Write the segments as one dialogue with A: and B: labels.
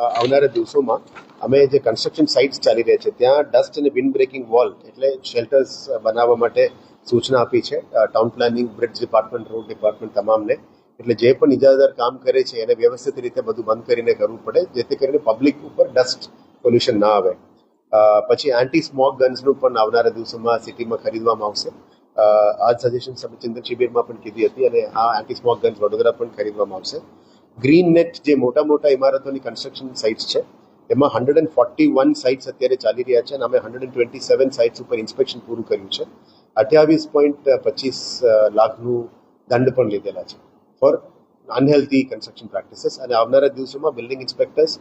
A: આવનારા દિવસોમાં અમે જે કન્સ્ટ્રક્શન સાઇટ્સ ચાલી રહ્યા છે ત્યાં ડસ્ટ અને વિન્ડ બ્રેકિંગ વોલ એટલે શેલ્ટર્સ બનાવવા માટે સૂચના આપી છે town planning, bridge department, road department તમામને. એટલે જે પણ ઇજારાદાર કામ કરે છે એને વ્યવસ્થિત રીતે બધું બંધ કરીને કરવું પડે, જેથી કરીને પબ્લિક ઉપર ડસ્ટ પોલ્યુશન ના આવે. પછી એન્ટી સ્મોક ગન્સનું પણ આવનારા દિવસોમાં સિટીમાં ખરીદવામાં આવશે. આ સજેશન અમે ચિંતન શિબિરમાં પણ કીધી હતી અને આ એન્ટી સ્મોક ગન્સ વડોદરા પણ ખરીદવામાં આવશે. ગ્રીન નેટ જે મોટા મોટા ઇમારતોની કન્સ્ટ્રક્શન સાઇટ્સ છે એમાં 141 સાઇટ્સ અત્યારે ચાલી રહ્યા છે અને અમે 127 સાઇટ્સ ઉપર ઇન્સ્પેક્શન પૂરું કર્યું છે. 28.25 લાખનું દંડ પણ લીધેલા છે ફોર અનહેલ્ધી કન્સ્ટ્રક્શન પ્રેક્ટિસીસ. અને આવનારા દિવસોમાં building inspectors,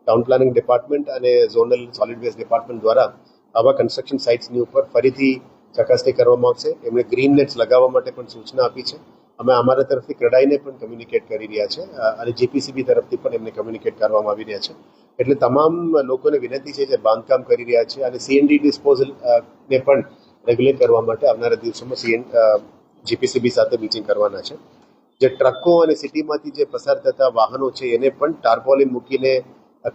A: town planning department અને ઝોનલ સોલિડ વેસ્ટ ડિપાર્ટમેન્ટ દ્વારા આવા કન્સ્ટ્રક્શન સાઇટ્સની ઉપર ફરીથી ચકાસણી કરવામાં આવશે. એમણે ગ્રીન નેટ્સ લગાવવા માટે પણ સૂચના આપી છે. અમે અમારા તરફથી ક્રેડાઈને પણ કમ્યુનિકેટ કરી રહ્યા છે અને જીપીસીબી તરફથી પણ એમને કમ્યુનિકેટ કરવામાં આવી રહ્યા છે. એટલે તમામ લોકોને વિનંતી છે જે બાંધકામ કરી રહ્યા છે અને સીએનડી ડિસ્પોઝલ ને પણ રેગ્યુલેટ કરવા માટે આવનારા દિવસોમાં જીપીસીબી સાથે મીટિંગ કરવાના છે. જે ટ્રકો અને સિટીમાંથી જે પસાર થતા વાહનો છે એને પણ ટાર્પોલિન મૂકીને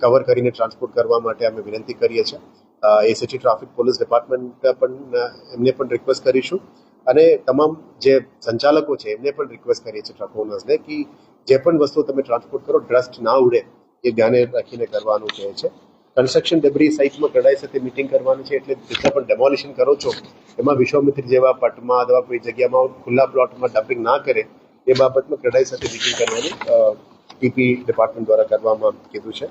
A: કવર કરીને ટ્રાન્સપોર્ટ કરવા માટે અમે વિનંતી કરીએ છીએ. એસીટી ટ્રાફિક પોલીસ ડિપાર્ટમેન્ટ પણ એમને પણ રિક્વેસ્ટ કરીશું અને તમામ જે સંચાલકો છે એમને પણ રિક્વેસ્ટ કરીએ છીએ ટ્રક ઓનર્સને કે જે પણ વસ્તુ તમે ટ્રાન્સપોર્ટ કરો ડસ્ટ ના ઉડે એ ધ્યાને રાખીને કરવાનું કહે છે. કન્સ્ટ્રક્શન ડેબ્રી સાઇટમાં કડાઈ સાથે મિટિંગ કરવાની છે, એટલે જેટલા પણ ડેમોલિશન કરો છો એમાં વિશ્વામિત્ર જેવા પટમાં અથવા કોઈ જગ્યામાં ખુલ્લા પ્લોટમાં ડમ્પિંગ ના કરે એ બાબતમાં કડાઈ સાથે મિટિંગ કરવાનું ટીપી ડિપાર્ટમેન્ટ દ્વારા કરવામાં કીધું છે.